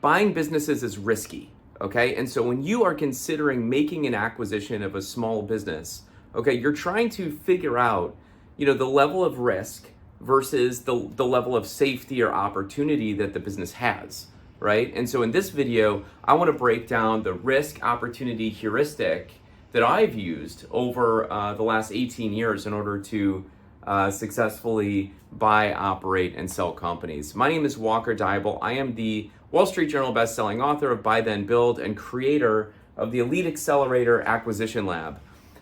buying businesses is risky, okay? And so when you are considering making an acquisition of a small business, okay, you're trying to figure out, the level of risk versus the level of safety or opportunity that the business has, right? And so in this video, I want to break down the risk opportunity heuristic that I've used over the last 18 years in order to successfully buy, operate, and sell companies. My name is Walker Deibel. I am the Wall Street Journal bestselling author of Buy Then Build and creator of the Elite Accelerator Acquisition Lab.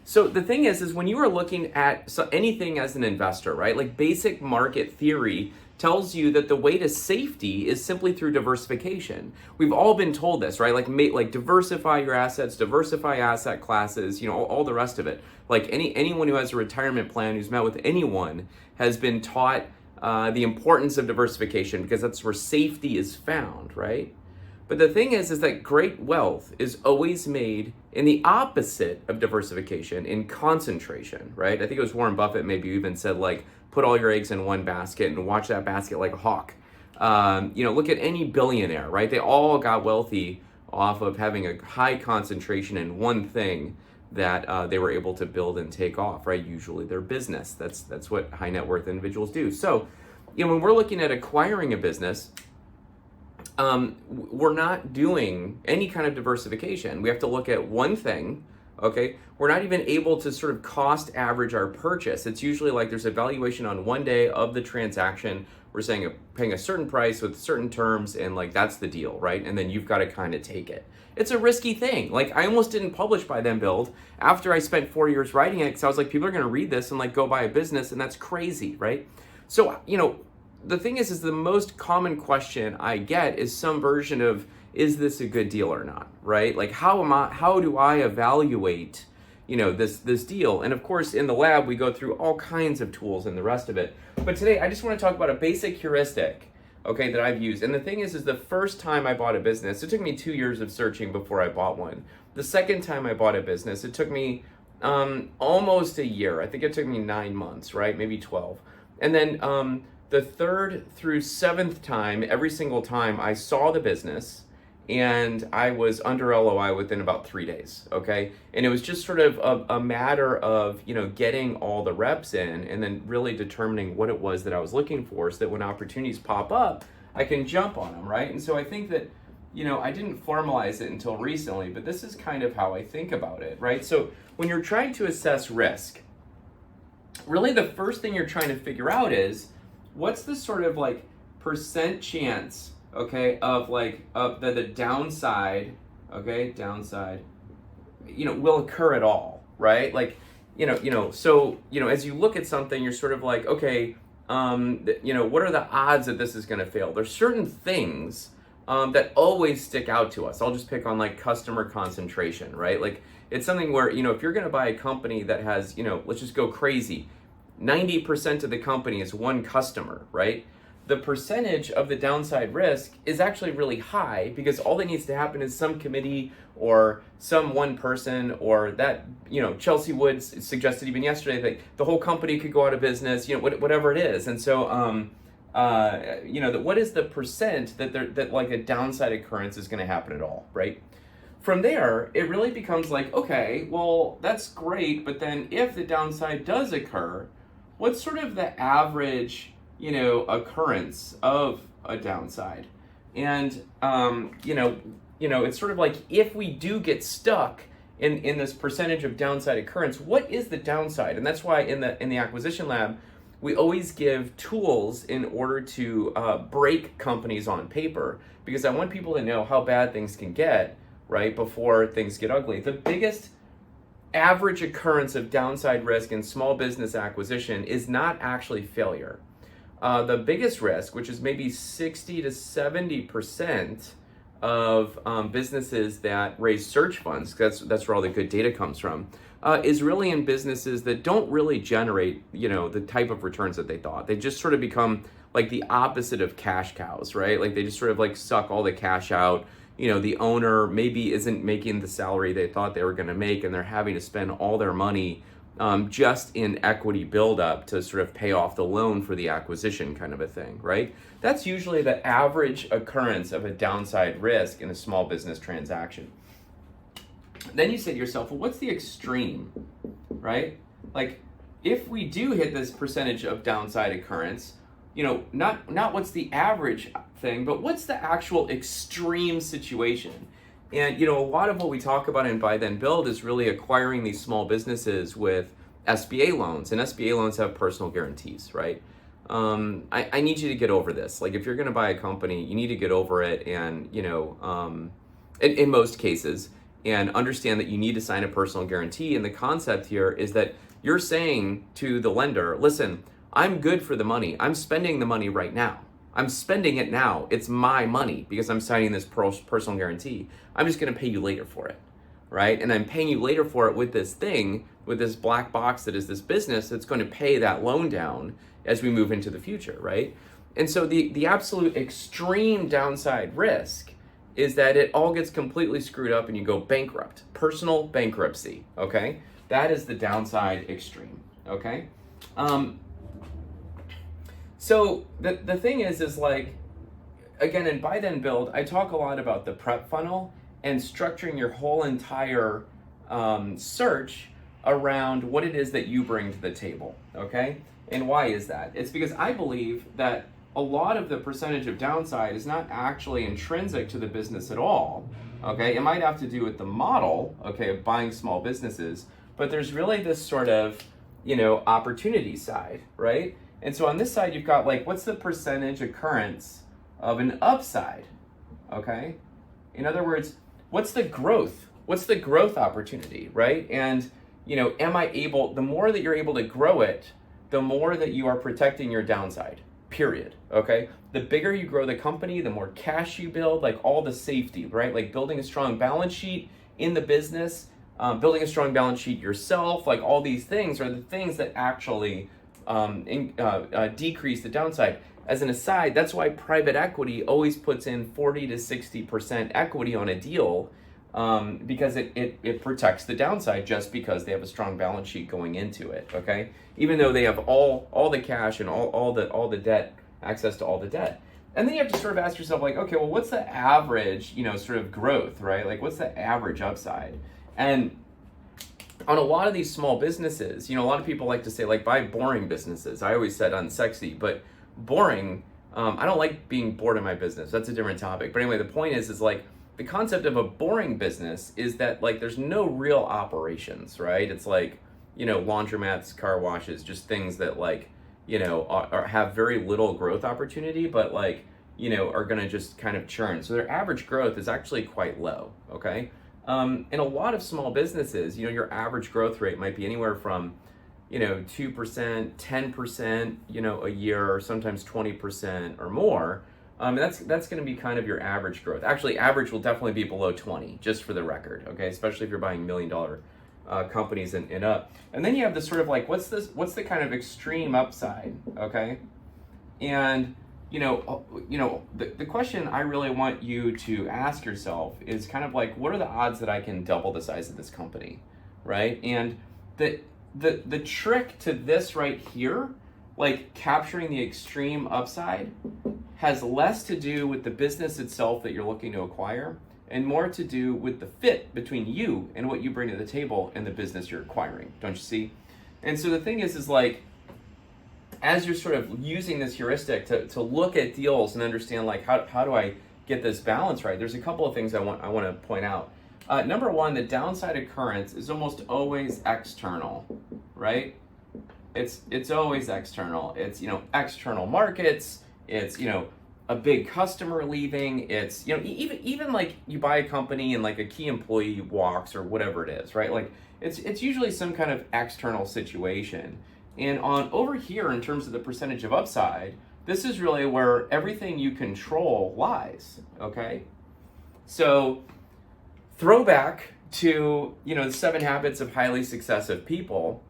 So the thing is when you are looking at anything as an investor, right? Like basic market theory tells you that the way to safety is simply through diversification. We've all been told this, right? Like diversify your assets, diversify asset classes, all the rest of it. Like anyone who has a retirement plan who's met with anyone has been taught the importance of diversification because that's where safety is found, right? But the thing is that great wealth is always made in the opposite of diversification, in concentration, right? I think it was Warren Buffett maybe even said put all your eggs in one basket and watch that basket like a hawk. Look at any billionaire, right? They all got wealthy off of having a high concentration in one thing that they were able to build and take off, right? Usually their business. That's what high net worth individuals do. So, when we're looking at acquiring a business, we're not doing any kind of diversification. We have to look at one thing, okay? We're not even able to sort of cost average our purchase. It's usually like there's a valuation on one day of the transaction. We're saying paying a certain price with certain terms and that's the deal, right? And then you've got to kind of take it. It's a risky thing. I almost didn't publish Buy Then Build after I spent 4 years writing it because I was like, people are going to read this and go buy a business, and that's crazy, right? So, the thing is the most common question I get is some version of, is this a good deal or not, right? How do I evaluate, this deal? And of course, in the lab, we go through all kinds of tools and the rest of it. But today, I just want to talk about a basic heuristic, okay, that I've used. And the thing is the first time I bought a business, it took me 2 years of searching before I bought one. The second time I bought a business, it took me almost a year. I think it took me 9 months, right? Maybe 12. And then, the third through seventh time, every single time I saw the business and I was under LOI within about 3 days, okay? And it was just sort of a matter of, getting all the reps in and then really determining what it was that I was looking for so that when opportunities pop up, I can jump on them, right? And so I think that, I didn't formalize it until recently, but this is kind of how I think about it, right? So when you're trying to assess risk, really the first thing you're trying to figure out is, what's the sort of percent chance, okay, of the downside, okay, will occur at all, right? So, as you look at something, you're sort of okay, what are the odds that this is going to fail? There's certain things that always stick out to us. I'll just pick on customer concentration, right? It's something where, if you're going to buy a company that has, let's just go crazy, 90% of the company is one customer, right? The percentage of the downside risk is actually really high because all that needs to happen is some committee or some one person or that, Chelsea Woods suggested even yesterday that the whole company could go out of business, whatever it is. And so, what is the percent that a downside occurrence is going to happen at all, right? From there, it really becomes okay, well, that's great, but then if the downside does occur, what's sort of the average, occurrence of a downside? And, it's sort of if we do get stuck in this percentage of downside occurrence, what is the downside? And that's why in the acquisition lab, we always give tools in order to break companies on paper, because I want people to know how bad things can get, right, before things get ugly. The biggest average occurrence of downside risk in small business acquisition is not actually failure. The biggest risk, which is maybe 60 to 70% of businesses that raise search funds, that's where all the good data comes from, is really in businesses that don't really generate, the type of returns that they thought. They just sort of become the opposite of cash cows, right? They just sort of suck all the cash out. The owner maybe isn't making the salary they thought they were going to make, and they're having to spend all their money just in equity buildup to sort of pay off the loan for the acquisition kind of a thing, right? That's usually the average occurrence of a downside risk in a small business transaction. Then you say to yourself, well, what's the extreme, right? Like, if we do hit this percentage of downside occurrence, not what's the average thing, but what's the actual extreme situation? And, a lot of what we talk about in Buy Then Build is really acquiring these small businesses with SBA loans, and SBA loans have personal guarantees, right? I need you to get over this. Like, if you're going to buy a company, you need to get over it, and, in most cases, and understand that you need to sign a personal guarantee. And the concept here is that you're saying to the lender, listen, I'm good for the money. I'm spending the money right now. I'm spending it now. It's my money because I'm signing this personal guarantee. I'm just going to pay you later for it, right? And I'm paying you later for it with this thing, with this black box that is this business that's going to pay that loan down as we move into the future, right? And so the absolute extreme downside risk is that it all gets completely screwed up and you go bankrupt. Personal bankruptcy, okay? That is the downside extreme, okay? So the thing is like, again, in Buy Then Build, I talk a lot about the prep funnel and structuring your whole entire search around what it is that you bring to the table, okay? And why is that? It's because I believe that a lot of the percentage of downside is not actually intrinsic to the business at all, okay? It might have to do with the model, okay, of buying small businesses, but there's really this sort of, opportunity side, right? And so on this side, you've got like, what's the percentage occurrence of an upside, okay? In other words, what's the growth? What's the growth opportunity, right? And, am I able, the more that you're able to grow it, the more that you are protecting your downside. Period, okay? The bigger you grow the company, the more cash you build, like all the safety, right? Like building a strong balance sheet in the business, building a strong balance sheet yourself, like all these things are the things that actually decrease the downside. As an aside, that's why private equity always puts in 40 to 60% equity on a deal, because it protects the downside just because they have a strong balance sheet going into it, okay? Even though they have all the cash and all the debt, access to all the debt. And then you have to sort of ask yourself like, okay, well, what's the average, sort of growth, right? Like what's the average upside? And on a lot of these small businesses, a lot of people like to say like buy boring businesses. I always said unsexy, but boring, I don't like being bored in my business. That's a different topic. But anyway, the point is like, the concept of a boring business is that like there's no real operations, right? It's like, laundromats, car washes, just things that like, have very little growth opportunity, but like, are gonna just kind of churn. So their average growth is actually quite low, okay? In a lot of small businesses, your average growth rate might be anywhere from, 2%, 10%, a year, or sometimes 20% or more. And that's going to be kind of your average growth. Actually, average will definitely be below 20, just for the record, okay? Especially if you're buying $1 million companies and up. And then you have this sort of like, what's the kind of extreme upside, okay? And the question I really want you to ask yourself is kind of like, what are the odds that I can double the size of this company, right? And the trick to this right here, like capturing the extreme upside, has less to do with the business itself that you're looking to acquire and more to do with the fit between you and what you bring to the table and the business you're acquiring, don't you see? And so the thing is like, as you're sort of using this heuristic to look at deals and understand like, how do I get this balance right, there's a couple of things I want to point out. Number one, the downside occurrence is almost always external, right? It's always external. It's, external markets, it's, a big customer leaving, it's, even like you buy a company and like a key employee walks or whatever it is, right? Like it's usually some kind of external situation. And on over here, in terms of the percentage of upside, this is really where everything you control lies, okay? So throwback to, the 7 habits of highly successful people,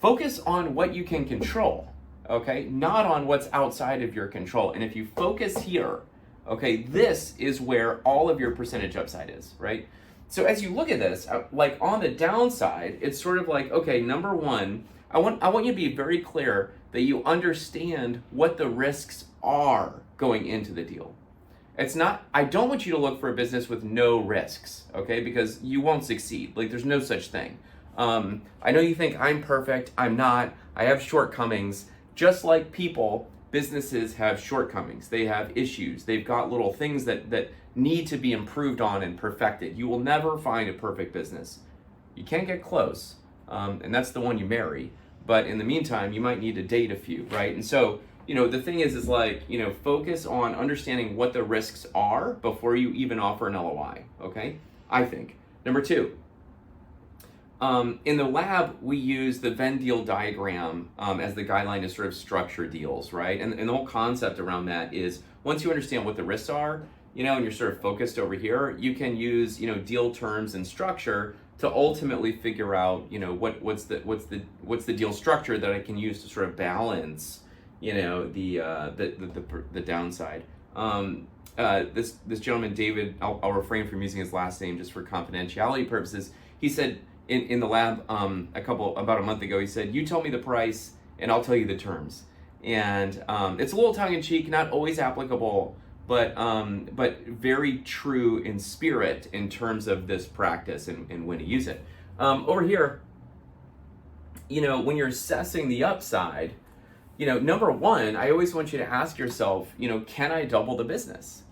focus on what you can control, okay? Not on what's outside of your control. And if you focus here, okay, this is where all of your percentage upside is, right? So as you look at this, like on the downside, it's sort of like, okay, number one, I want you to be very clear that you understand what the risks are going into the deal. It's not, I don't want you to look for a business with no risks, okay? Because you won't succeed. Like, there's no such thing. I know you think I'm perfect. I'm not. I have shortcomings. Just like people, businesses have shortcomings. They have issues. They've got little things that need to be improved on and perfected. You will never find a perfect business. You can't get close, and that's the one you marry. But in the meantime, you might need to date a few, right? And so, the thing is like, focus on understanding what the risks are before you even offer an LOI, okay? I think. Number two, in the lab, we use the Venn deal diagram as the guideline to sort of structure deals, right? And the whole concept around that is once you understand what the risks are, and you're sort of focused over here, you can use, deal terms and structure to ultimately figure out, what's the deal structure that I can use to sort of balance, the downside. This gentleman, David, I'll refrain from using his last name just for confidentiality purposes. He said in the lab about a month ago, he said, "You tell me the price and I'll tell you the terms." And it's a little tongue in cheek, not always applicable, but very true in spirit in terms of this practice and when to use it. Over here, when you're assessing the upside, number one, I always want you to ask yourself, can I double the business?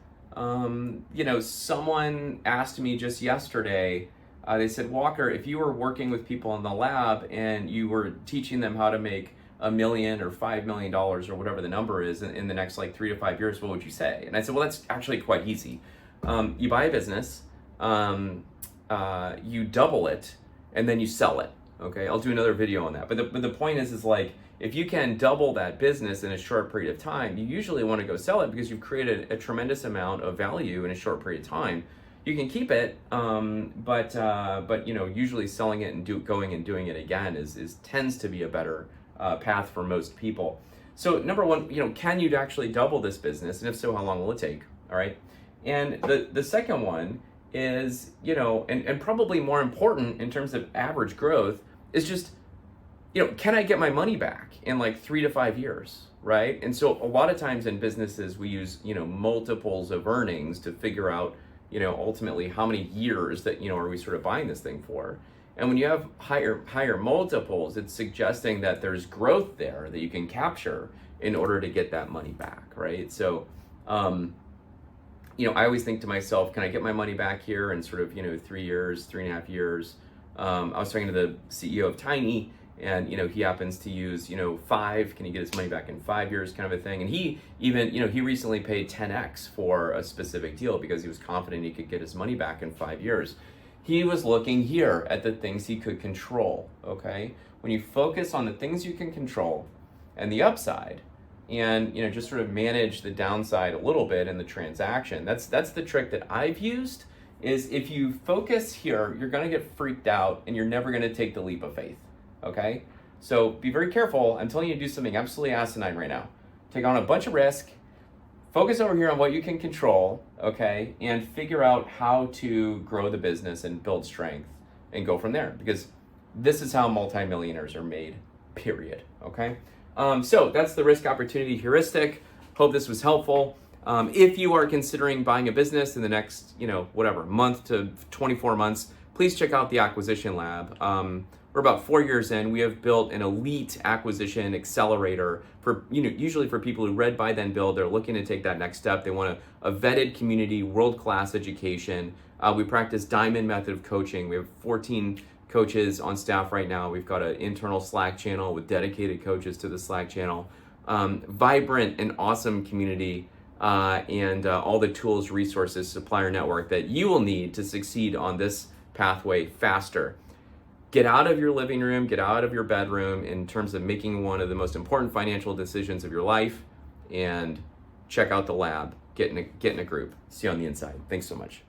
Someone asked me just yesterday, they said, "Walker, if you were working with people in the lab and you were teaching them how to make $1 million or $5 million or whatever the number is in the next like 3 to 5 years, what would you say?" And I said, well, that's actually quite easy. You buy a business, you double it, and then you sell it. Okay, I'll do another video on that. But the point is like, if you can double that business in a short period of time, you usually want to go sell it because you've created a tremendous amount of value in a short period of time. You can keep it, but usually selling it and going and doing it again tends to be a better path for most people. So number one, can you actually double this business? And if so, how long will it take? All right. And the second one is, and probably more important in terms of average growth is just, can I get my money back in like 3 to 5 years? Right. And so a lot of times in businesses, we use, multiples of earnings to figure out, ultimately how many years that, are we sort of buying this thing for? And when you have higher multiples, it's suggesting that there's growth there that you can capture in order to get that money back, right? So, I always think to myself, can I get my money back here in sort of, 3 years, 3.5 years? I was talking to the CEO of Tiny, and, he happens to use, 5, can he get his money back in 5 years kind of a thing? And he even, he recently paid 10x for a specific deal because he was confident he could get his money back in 5 years. He was looking here at the things he could control, okay? When you focus on the things you can control and the upside and, just sort of manage the downside a little bit in the transaction, that's the trick that I've used is if you focus here, you're gonna get freaked out and you're never gonna take the leap of faith, okay? So be very careful. I'm telling you to do something absolutely asinine right now. Take on a bunch of risk, focus over here on what you can control, okay, and figure out how to grow the business and build strength and go from there, because this is how multimillionaires are made, period, okay? So that's the risk opportunity heuristic. Hope this was helpful. If you are considering buying a business in the next, month to 24 months, please check out the Acquisition Lab. We're about 4 years in. We have built an elite acquisition accelerator for, usually for people who read, buy, then build. They're looking to take that next step. They want a vetted community, world-class education. We practice diamond method of coaching. We have 14 coaches on staff right now. We've got an internal Slack channel with dedicated coaches to the Slack channel. Vibrant and awesome community, and all the tools, resources, supplier network that you will need to succeed on this pathway faster. Get out of your living room, get out of your bedroom in terms of making one of the most important financial decisions of your life, and check out the lab. Get in a group. See you on the inside. Thanks so much.